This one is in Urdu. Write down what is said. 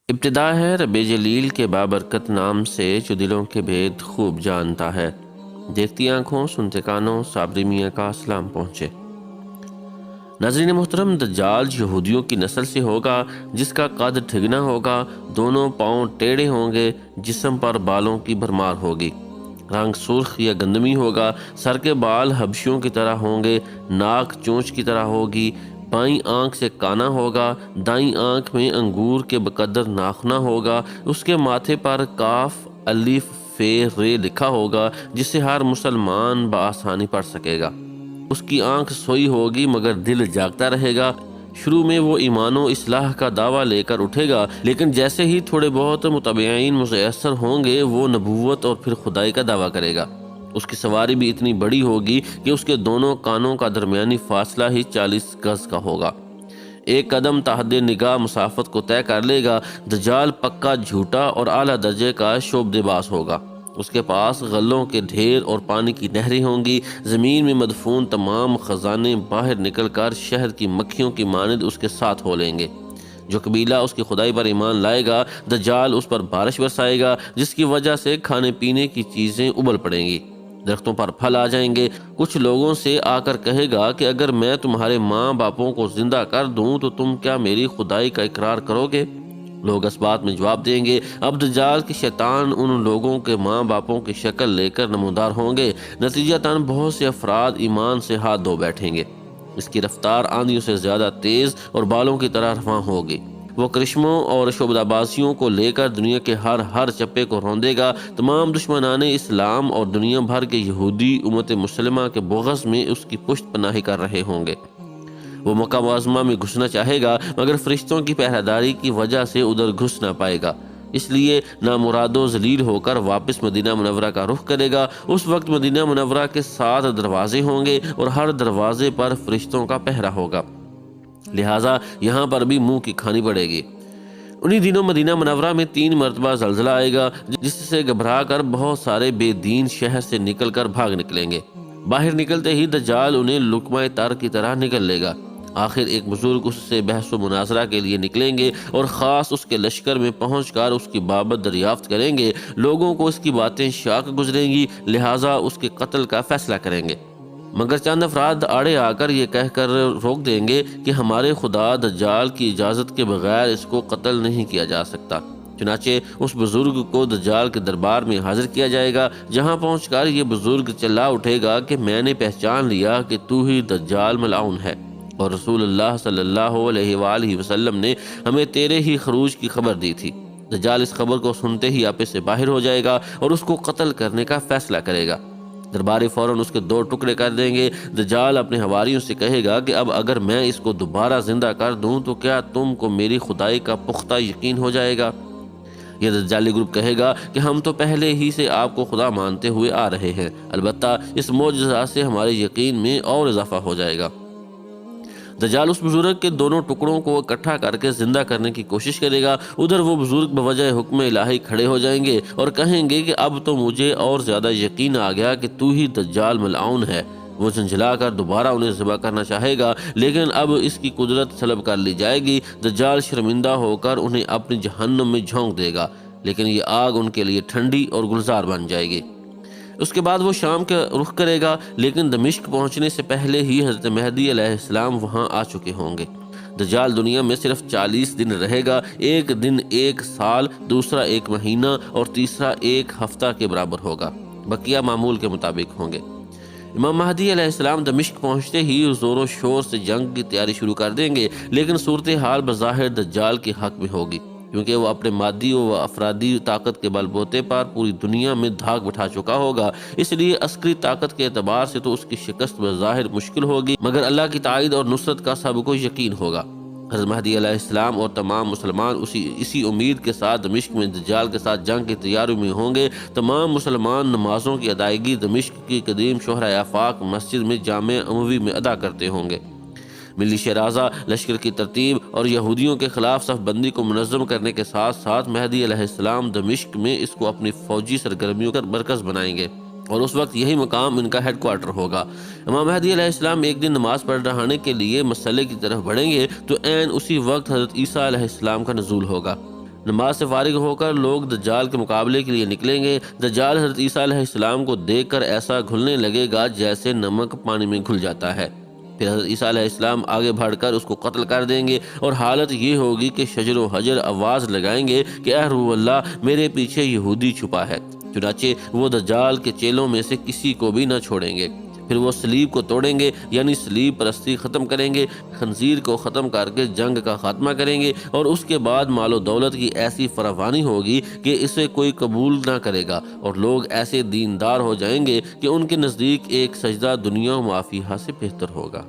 ابتدا ہے رب جلیل کے بابرکت نام سے جو دلوں کے بھید خوب جانتا ہے۔ دیکھتی آنکھوں سنتے کانوں صابری میاں کا سلام پہنچے۔ ناظرین محترم، دجال یہودیوں کی نسل سے ہوگا جس کا قد ٹھگنا ہوگا، دونوں پاؤں ٹیڑھے ہوں گے، جسم پر بالوں کی بھرمار ہوگی، رنگ سرخ یا گندمی ہوگا، سر کے بال حبشیوں کی طرح ہوں گے، ناک چونچ کی طرح ہوگی، بائیں آنکھ سے کانا ہوگا، دائیں آنکھ میں انگور کے بقدر ناخنا ہوگا، اس کے ماتھے پر کاف الف فے رے لکھا ہوگا جس سے ہر مسلمان بآسانی پڑھ سکے گا۔ اس کی آنکھ سوئی ہوگی مگر دل جاگتا رہے گا۔ شروع میں وہ ایمان و اصلاح کا دعویٰ لے کر اٹھے گا، لیکن جیسے ہی تھوڑے بہت متبعین میسر ہوں گے وہ نبوت اور پھر خدائی کا دعویٰ کرے گا۔ اس کی سواری بھی اتنی بڑی ہوگی کہ اس کے دونوں کانوں کا درمیانی فاصلہ ہی 40 گز کا ہوگا۔ ایک قدم تحت نگاہ مسافت کو طے کر لے گا۔ دجال پکا جھوٹا اور اعلیٰ درجے کا شعبدے باز ہوگا۔ اس کے پاس غلوں کے ڈھیر اور پانی کی نہریں ہوں گی۔ زمین میں مدفون تمام خزانے باہر نکل کر شہد کی مکھیوں کی مانند اس کے ساتھ ہو لیں گے۔ جو قبیلہ اس کی خدائی پر ایمان لائے گا، دجال اس پر بارش برسائے گا جس کی وجہ سے کھانے پینے کی چیزیں ابل پڑیں گی، درختوں پر پھل آ جائیں گے۔ کچھ لوگوں سے آ کر کہے گا کہ اگر میں تمہارے ماں باپوں کو زندہ کر دوں تو تم کیا میری خدائی کا اقرار کرو گے؟ لوگ اس بات میں جواب دیں گے، اب دجال کے شیطان ان لوگوں کے ماں باپوں کی شکل لے کر نمودار ہوں گے۔ نتیجتاً بہت سے افراد ایمان سے ہاتھ دھو بیٹھیں گے۔ اس کی رفتار آندھیوں سے زیادہ تیز اور بالوں کی طرح رواں ہوگی۔ وہ کرشموں اور شعبدہ بازیوں کو لے کر دنیا کے ہر چپے کو روندے گا۔ تمام دشمنان اسلام اور دنیا بھر کے یہودی امت مسلمہ کے بغض میں اس کی پشت پناہی کر رہے ہوں گے۔ وہ مکہ معظمہ میں گھسنا چاہے گا مگر فرشتوں کی پہرےداری کی وجہ سے ادھر گھس نہ پائے گا، اس لیے نامراد و ذلیل ہو کر واپس مدینہ منورہ کا رخ کرے گا۔ اس وقت مدینہ منورہ کے 7 دروازے ہوں گے اور ہر دروازے پر فرشتوں کا پہرا ہوگا، لہٰذا یہاں پر بھی منہ کی کھانی پڑے گی۔ انہی دنوں مدینہ منورہ میں 3 مرتبہ زلزلہ آئے گا جس سے گھبرا کر بہت سارے بے دین شہر سے نکل کر بھاگ نکلیں گے۔ باہر نکلتے ہی دجال انہیں لقمہ تر کی طرح نگل لے گا۔ آخر ایک بزرگ اس سے بحث و مناظرہ کے لیے نکلیں گے اور خاص اس کے لشکر میں پہنچ کر اس کی بابت دریافت کریں گے۔ لوگوں کو اس کی باتیں شاق گزریں گی، لہٰذا اس کے قتل کا فیصلہ کریں گے، مگر چند افراد آڑے آ کر یہ کہہ کر روک دیں گے کہ ہمارے خدا دجال کی اجازت کے بغیر اس کو قتل نہیں کیا جا سکتا۔ چنانچہ اس بزرگ کو دجال کے دربار میں حاضر کیا جائے گا، جہاں پہنچ کر یہ بزرگ چلا اٹھے گا کہ میں نے پہچان لیا کہ تو ہی دجال ملعون ہے، اور رسول اللہ صلی اللہ علیہ وآلہ وسلم نے ہمیں تیرے ہی خروج کی خبر دی تھی۔ دجال اس خبر کو سنتے ہی آپے سے باہر ہو جائے گا اور اس کو قتل کرنے کا فیصلہ کرے گا۔ درباری فوراً اس کے 2 ٹکڑے کر دیں گے۔ دجال اپنے حواریوں سے کہے گا کہ اب اگر میں اس کو دوبارہ زندہ کر دوں تو کیا تم کو میری خدائی کا پختہ یقین ہو جائے گا؟ یہ دجالی گروپ کہے گا کہ ہم تو پہلے ہی سے آپ کو خدا مانتے ہوئے آ رہے ہیں، البتہ اس معجزہ سے ہمارے یقین میں اور اضافہ ہو جائے گا۔ دجال اس بزرگ کے دونوں ٹکڑوں کو اکٹھا کر کے زندہ کرنے کی کوشش کرے گا۔ ادھر وہ بزرگ بوجہ حکم الہی کھڑے ہو جائیں گے اور کہیں گے کہ اب تو مجھے اور زیادہ یقین آ گیا کہ تو ہی دجال ملعون ہے۔ وہ جھنجھلا کر دوبارہ انہیں ذبح کرنا چاہے گا، لیکن اب اس کی قدرت سلب کر لی جائے گی۔ دجال شرمندہ ہو کر انہیں اپنی جہنم میں جھونک دے گا، لیکن یہ آگ ان کے لیے ٹھنڈی اور گلزار بن جائے گی۔ اس کے بعد وہ شام کا رخ کرے گا، لیکن دمشق پہنچنے سے پہلے ہی حضرت مہدی علیہ السلام وہاں آ چکے ہوں گے۔ دجال دنیا میں صرف 40 دن رہے گا، ایک دن 1 سال، دوسرا 1 مہینہ اور تیسرا 1 ہفتہ کے برابر ہوگا، بقیہ معمول کے مطابق ہوں گے۔ امام مہدی علیہ السلام دمشق پہنچتے ہی زور و شور سے جنگ کی تیاری شروع کر دیں گے، لیکن صورتحال بظاہر دجال کے حق میں ہوگی، کیونکہ وہ اپنے مادی و افرادی طاقت کے بل بوتے پر پوری دنیا میں دھاک بٹھا چکا ہوگا۔ اس لیے عسکری طاقت کے اعتبار سے تو اس کی شکست بظاہر مشکل ہوگی، مگر اللہ کی تائید اور نصرت کا سب کو یقین ہوگا۔ حضرت مہدی علیہ السلام اور تمام مسلمان اسی امید کے ساتھ دمشق میں دجال کے ساتھ جنگ کی تیاری میں ہوں گے۔ تمام مسلمان نمازوں کی ادائیگی دمشق کی قدیم شہرہ آفاق مسجد میں جامع اموی میں ادا کرتے ہوں گے۔ ملی شیرازہ لشکر کی ترتیب اور یہودیوں کے خلاف صف بندی کو منظم کرنے کے ساتھ ساتھ مہدی علیہ السلام دمشق میں اس کو اپنی فوجی سرگرمیوں کا مرکز بنائیں گے، اور اس وقت یہی مقام ان کا ہیڈ کوارٹر ہوگا۔ امام مہدی علیہ السلام ایک دن نماز پڑھ رہانے کے لیے مسئلے کی طرف بڑھیں گے تو عین اسی وقت حضرت عیسیٰ علیہ السلام کا نزول ہوگا۔ نماز سے فارغ ہو کر لوگ دجال کے مقابلے کے لیے نکلیں گے۔ دجال حضرت عیسیٰ علیہ السلام کو دیکھ کر ایسا گھلنے لگے گا جیسے نمک پانی میں گھل جاتا ہے۔ پھر حضرت عیسیٰ علیہ السلام آگے بڑھ کر اس کو قتل کر دیں گے، اور حالت یہ ہوگی کہ شجر و حجر آواز لگائیں گے کہ اے روح اللہ، میرے پیچھے یہودی چھپا ہے۔ چنانچہ وہ دجال کے چیلوں میں سے کسی کو بھی نہ چھوڑیں گے۔ پھر وہ صلیب کو توڑیں گے، یعنی صلیب پرستی ختم کریں گے، خنزیر کو ختم کر کے جنگ کا خاتمہ کریں گے، اور اس کے بعد مال و دولت کی ایسی فراوانی ہوگی کہ اسے کوئی قبول نہ کرے گا، اور لوگ ایسے دیندار ہو جائیں گے کہ ان کے نزدیک ایک سجدہ دنیا و ما فیہا سے بہتر ہوگا۔